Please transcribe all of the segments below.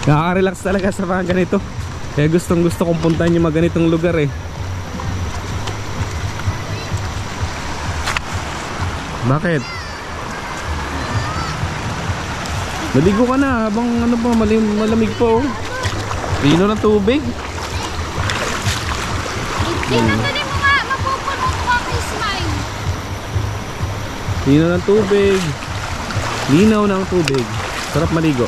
Nakaka-relax talaga sa mga ganito. Kaya gustong gusto kong puntahan yung mga ganitong lugar eh. Bakit? Maligo ka na habang ano pa, malamig pa oh. Lino ng tubig. Tinatanin mo nga, mapupuno ko ang smile. Lino ng tubig. Linaw ng tubig. Sarap maligo.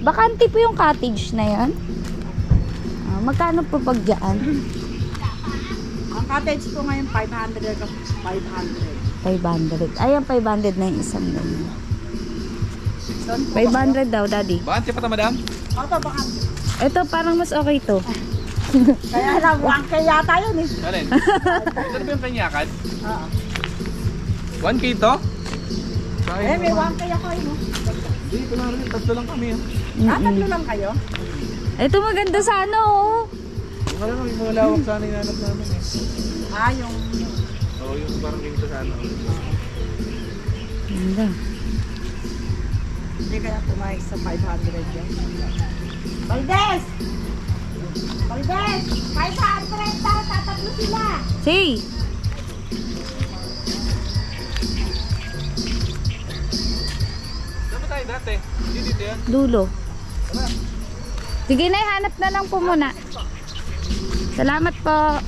Bakante po yung cottage na yan. Magkano po pag dyan? Ang cottage po ngayon 500. 500. Ayan, 500 na yung isang ganyan. 500 daw, daddy. Bakante pa ta, madam? Oto, bakante. Ito, parang mas okay to. Kaya lang, 1K yata yun eh. Alin? Ito ba yung kanyakan? Oo. 1K to? Eh, may 1K ako yun. Dito lang rin, tatlo lang kami. Tatlo lang kayo? Ito maganda sana oh. Wala lang, yung mga lawak sana hinanap namin eh. Yung... Oo, yung parang ganito sana. Ganda. Hindi kaya pumayag sa 500 yan. Baldes! Baldes! 500 daw, tatatlo sila! Say! Saan ba tayo dati? Dito yan? Dulo. Sige na, hanap na lang po muna. Salamat po.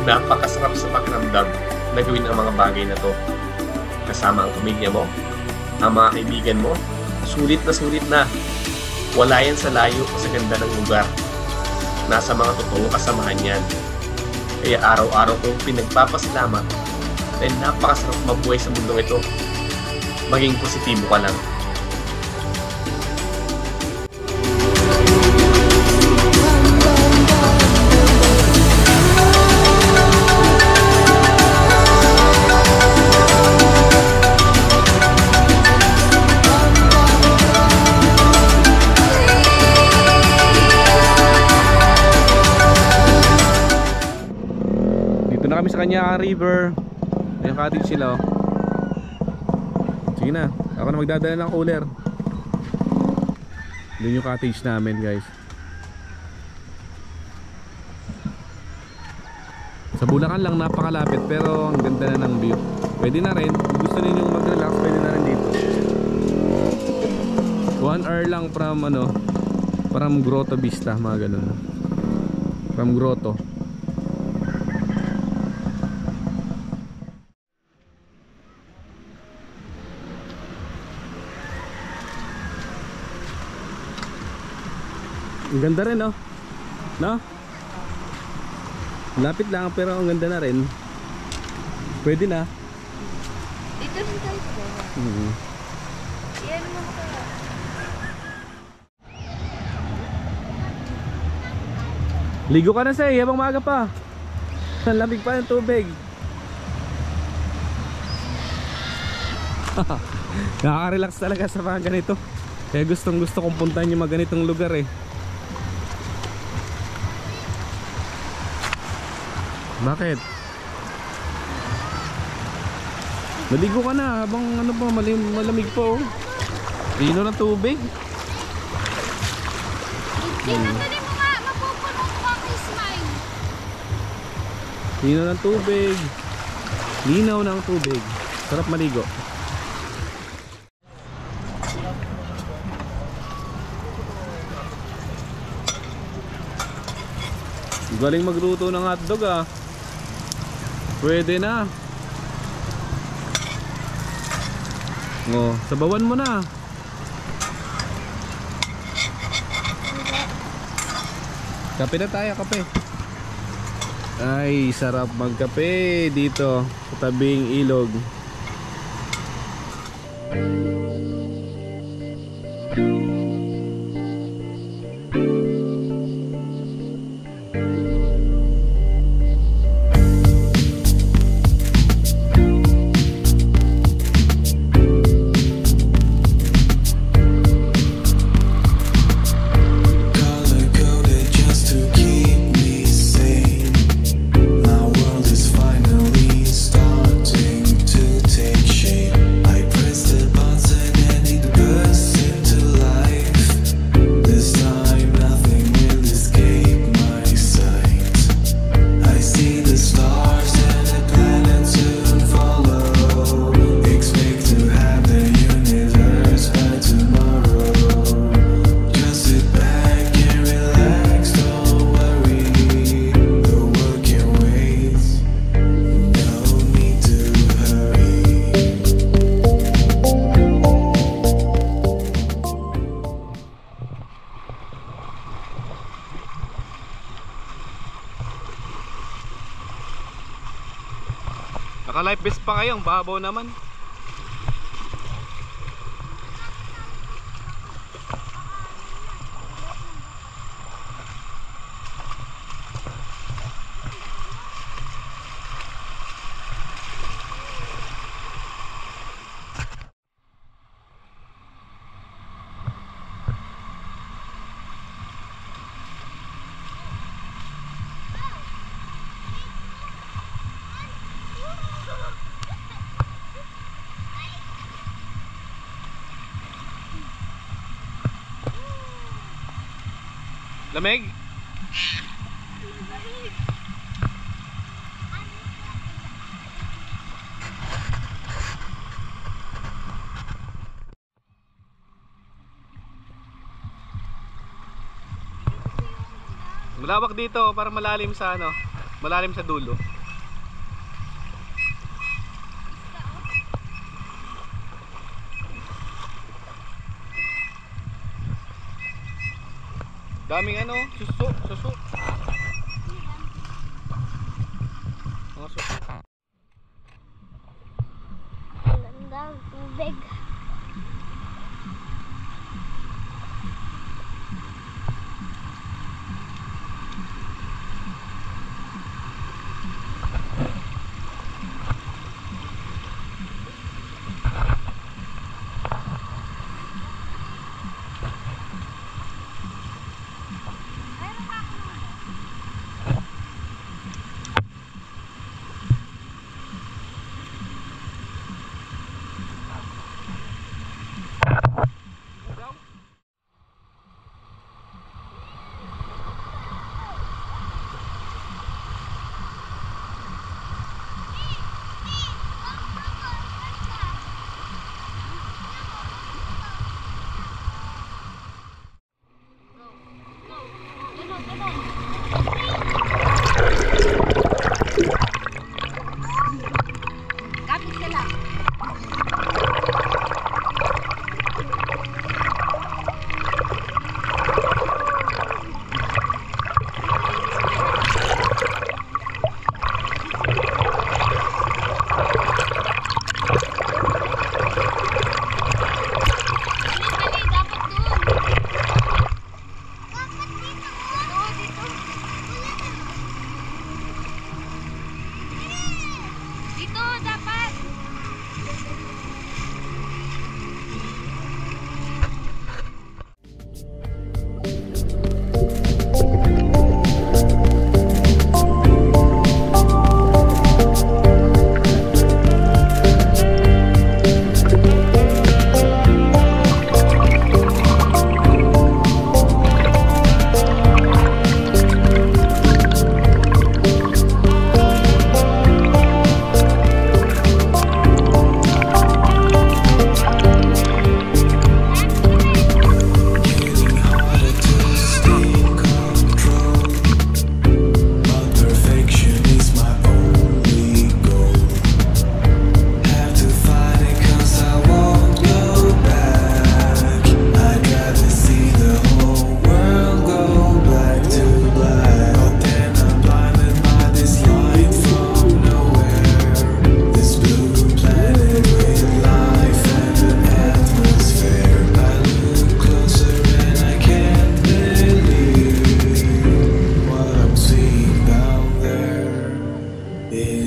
Napakasarap sa pakiramdam na gawin ang mga bagay na to. Kasama ang pamilya mo, ang mga kaibigan mo, sulit na. Wala yan sa layo o sa ganda ng lugar. Nasa mga totoong kasamahan yan. Kaya araw-araw kong pinagpapasalamat dahil napakasarap mabuhay sa mundong ito. Maging positibo ka lang. Dito na kami sa Kanyakan River. May cottage sila oh. Sige na, ako na magdadala ng cooler. Doon yung cottage namin guys. Sa Bulacan lang napakalapit pero ang ganda na ng view. Pwede na rin, kung gusto ninyong mag-relax pwede na rin dito. 1 hour lang from Grotto Vista, mga ganun. From Grotto. Ang ganda rin oh. No? Lapit lang pero ang ganda na rin. Pwede na. Dito rin tayo po. Yan mo kaya. Ligo ka na say, habang maaga pa. Ang lamig pa ng tubig. Nakaka-relax talaga sa mga ganito. Kaya gustong gusto kong puntahan yung mga ganitong lugar eh. Bakit? Maligo ka na habang malamig pa oh. Lino ng tubig. Tinatali mo nga, mapupuno ko ang smile. Lino ng tubig. Linaw ng tubig. Sarap maligo. Galing magluto ng hotdog ah. Pwede na. Oh, sabawan mo na. Kape na tayo, kape. Ay, sarap magkape dito sa tabing ilog. Naka-life vest pa kayo, ang babaw naman. Lamig? Malawak dito, para malalim sa malalim sa dulo. Daming suso. Mga suso. Ganda ang tubig.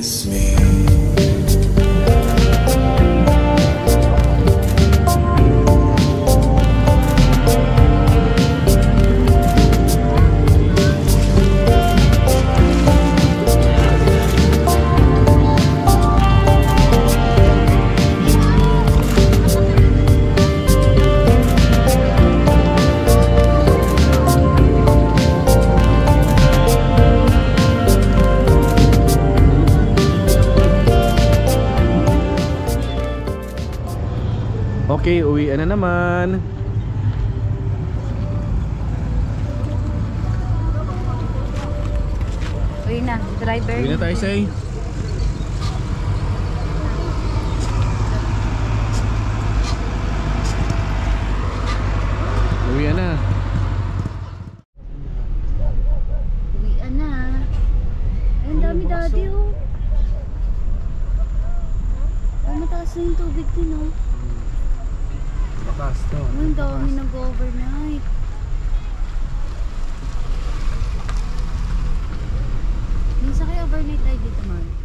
miss me. Okay, uwian na naman. Uy na, driver. Uwi na tayo, Say. Uwian na. Uwian na. Ay, ang dami daddy oh. Ay, mataas na yung tubig din oh. Takas to. Ay, ang dami nag-overnight. Minsan kayo overnight tayo dito, Mark?